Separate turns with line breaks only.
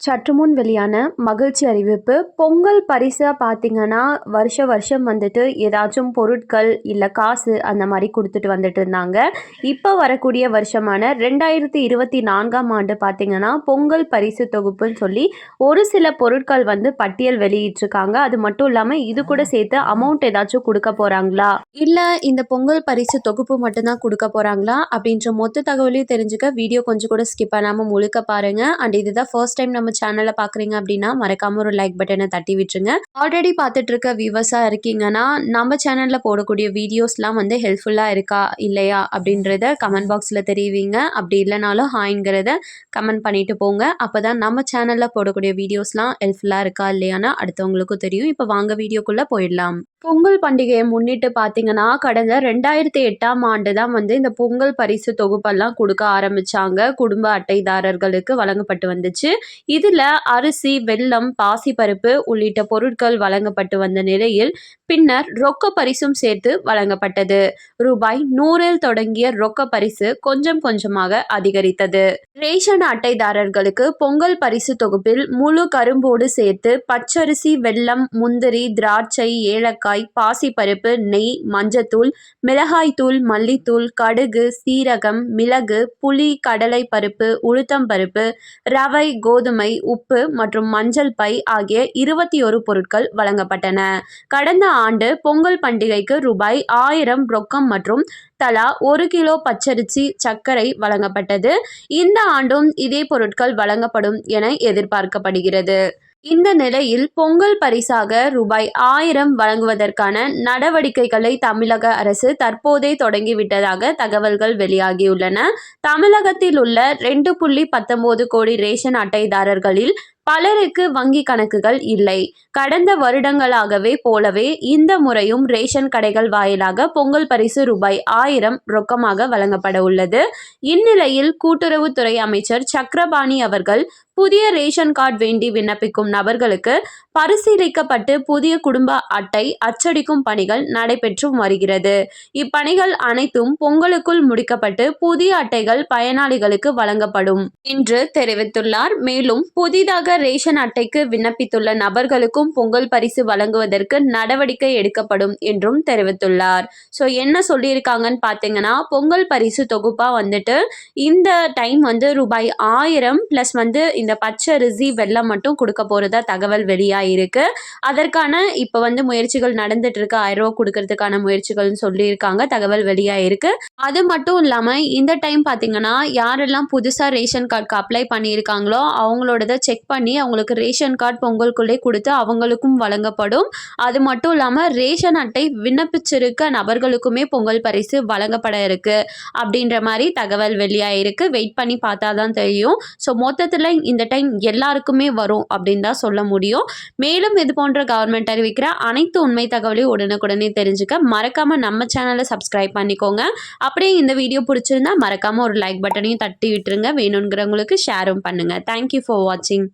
சற்று முன் வெளியான மகிழ்ச்சி அறிவிப்பு. பொங்கல் பரிசா பார்த்தீங்கன்னா, வருஷம் வந்துட்டு ஏதாச்சும் பொருட்கள், இல்ல காசு அந்த மாரி குடுத்துட்டு வந்துட்டு இருந்தாங்க. இப்ப வரக்கூடிய வருஷமான 2024ஆம் ஆண்டு பார்த்தீங்கன்னா, பொங்கல் பரிசு தொகுப்புன்னு சொல்லி ஒரு சில பொருட்கள் வந்து பட்டியல் வெளியிட்டிருக்காங்க. அது மட்டும் இல்லாம இது கூட சேர்த்து அமௌண்ட் ஏதாச்சும் குடுக்க போறாங்களா? இல்ல இந்த பொங்கல் பரிசு தொகுப்பு மட்டும் தான் குடுக்க போறாங்களா? அப்படின்ற மொத்த தகவலையும் தெரிஞ்சுக்க வீடியோ கொஞ்சம் கூட ஸ்கிப் பண்ணாம முழுக்க பாருங்க. அண்ட் இதுதான் ஃபர்ஸ்ட் டைம் நம்ம சேனலை பார்க்குறீங்க அப்படின்னா மறக்காம ஒரு லைக் பட்டனை தட்டி விட்டுருங்க. ஆல்ரெடி பார்த்துட்டு இருக்க வியூவர்ஸாக இருக்கீங்கன்னா நம்ம சேனலில் போடக்கூடிய வீடியோஸ்லாம் வந்து ஹெல்ப்ஃபுல்லாக இருக்கா இல்லையா அப்படின்றத கமெண்ட் பாக்ஸில் தெரிவிங்க. அப்படி இல்லைனாலும் ஹாய்ங்கிறத கமெண்ட் பண்ணிட்டு போங்க. அப்போ தான் நம்ம சேனலில் போடக்கூடிய வீடியோஸ்லாம் ஹெல்ப்ஃபுல்லாக இருக்கா இல்லையான்னு அடுத்தவங்களுக்கும் தெரியும். இப்போ வாங்க வீடியோக்குள்ளே போயிடலாம். பொங்கல் பண்டிகையை முன்னிட்டு பார்த்தீங்கன்னா, கடந்த 2008ஆம் ஆண்டு தான் வந்து இந்த பொங்கல் பரிசு தொகுப்பெல்லாம் கொடுக்க ஆரம்பிச்சாங்க. குடும்ப அட்டைதாரர்களுக்கு வழங்கப்பட்டு வந்துச்சு. இதுல அரிசி, வெல்லம், பாசிப்பருப்பு உள்ளிட்ட பொருட்கள் வழங்கப்பட்டு வந்த நிலையில், பின்னர் ரொக்க பரிசும் சேர்த்து வழங்கப்பட்டது. ரூபாய் 100ல் தொடங்கிய ரொக்க பரிசு கொஞ்சம் கொஞ்சமாக அதிகரித்தது. ரேஷன் அட்டைதாரர்களுக்கு பொங்கல் பரிசு தொகுப்பில் முழு கரும்போடு சேர்த்து பச்சரிசி, வெல்லம், முந்திரி, திராட்சை, ஏலக்காய், பாசிப்பருப்பு, நெய், மஞ்சத்தூள், மிளகாய்த்தூள், மல்லித்தூள், கடுகு, சீரகம், மிளகு, புளி, கடலை பருப்பு, உளுத்தம் பருப்பு, ரவை, கோதுமை, உப்பு மற்றும் மஞ்சள் பை ஆகிய 21 பொருட்கள் வழங்கப்பட்டன. கடந்த ஆண்டு பொங்கல் பண்டிகைக்கு ரூபாய் 1000 ரொக்கம் மற்றும் தலா 1 கிலோ பச்சரிசி, சர்க்கரை வழங்கப்பட்டது. இந்த ஆண்டும் இதே பொருட்கள் வழங்கப்படும் என எதிர்பார்க்கப்படுகிறது. இந்த நிலையில் பொங்கல் பரிசாக ரூபாய் 1000 வழங்குவதற்கான நடவடிக்கைகளை தமிழக அரசு தற்போதே தொடங்கிவிட்டதாக தகவல்கள் வெளியாகியுள்ளன. தமிழகத்தில் உள்ள 2.19 கோடி ரேஷன் அட்டைதாரர்களில் பலருக்கு வங்கி கணக்குகள் இல்லை. கடந்த வருடங்களாகவே போலவே இந்த முறையும் ரேஷன் கடைகள் வாயிலாக பொங்கல் பரிசு ரூபாய் 1000 ரொக்கமாக வழங்கப்பட உள்ளது. இந்நிலையில் கூட்டுறவுத்துறை அமைச்சர் சக்கரபாணி அவர்கள் புதிய ரேஷன் கார்டு வேண்டி விண்ணப்பிக்கும் நபர்களுக்கு பரிசீலிக்கப்பட்டு புதிய குடும்ப அட்டை அச்சடிக்கும் பணிகள் நடைபெற்று வருகிறது. இப்பணிகள் அனைத்தும் பொங்கலுக்குள் முடிக்கப்பட்டு புதிய அட்டைகள் பயனாளிகளுக்கு வழங்கப்படும் என்று தெரிவித்துள்ளார். மேலும் புதிதாக ரேஷன் அட்டைக்கு விண்ணப்பித்துள்ள நபர்களுக்கும் பொங்கல் பரிசு வழங்குவதற்கு நடவடிக்கை எடுக்கப்படும் என்றும் தெரிவித்துள்ளார். ஸோ என்ன சொல்லியிருக்காங்கன்னு பார்த்தீங்கன்னா, பொங்கல் பரிசு தொகுப்பா வந்துட்டு இந்த டைம் வந்து ரூபாய் 1000 ப்ளஸ் வந்து இந்த பச்சரிசி, வெல்லம் மட்டும் கொடுக்க போறதா தகவல் வெளியாயிருக்கு. அதற்கான இப்போ வந்து முயற்சிகள் நடந்துட்டு இருக்கு. 1000 ரூபா கொடுக்கறதுக்கான முயற்சிகள்னு சொல்லியிருக்காங்க. தகவல் வெளியாயிருக்கு. அது மட்டும் இல்லாம இந்த டைம் பார்த்தீங்கன்னா, யாரெல்லாம் புதுசா ரேஷன் கார்டுக்கு அப்ளை பண்ணியிருக்காங்களோ அவங்களோடத செக் பண்ணி அவங்களுக்கு ரேஷன் கார்டு பொங்கலுக்குள்ளே கொடுத்து அவங்களுக்கும் வழங்கப்படும். அது மட்டும் இல்லாம ரேஷன் அட்டை விண்ணப்பிச்சிருக்க நபர்களுக்குமே பொங்கல் பரிசு வழங்கப்பட இருக்கு அப்படின்ற மாதிரி தகவல் வெளியாயிருக்கு. வெயிட் பண்ணி பார்த்தா தான் தெரியும். ஸோ மொத்தத்தில் இந்த டைம் எல்லாருக்குமே வரும் அப்படின்னு தான் சொல்ல முடியும். மேலும் இது போன்ற கவர்மெண்ட் அறிவிக்கிற அனைத்து உண்மை தகவலையும் உடனுக்குடனே தெரிஞ்சுக்க மறக்காம நம்ம சேனலை சப்ஸ்கிரைப் பண்ணிக்கோங்க. அப்படியே இந்த வீடியோ பிடிச்சிருந்தா மறக்காம ஒரு லைக் பட்டனையும் தட்டி விட்டுருங்க. வேணுங்கிறவங்களுக்கு ஷேரும் பண்ணுங்க. தேங்க்யூ ஃபார் வாட்சிங்.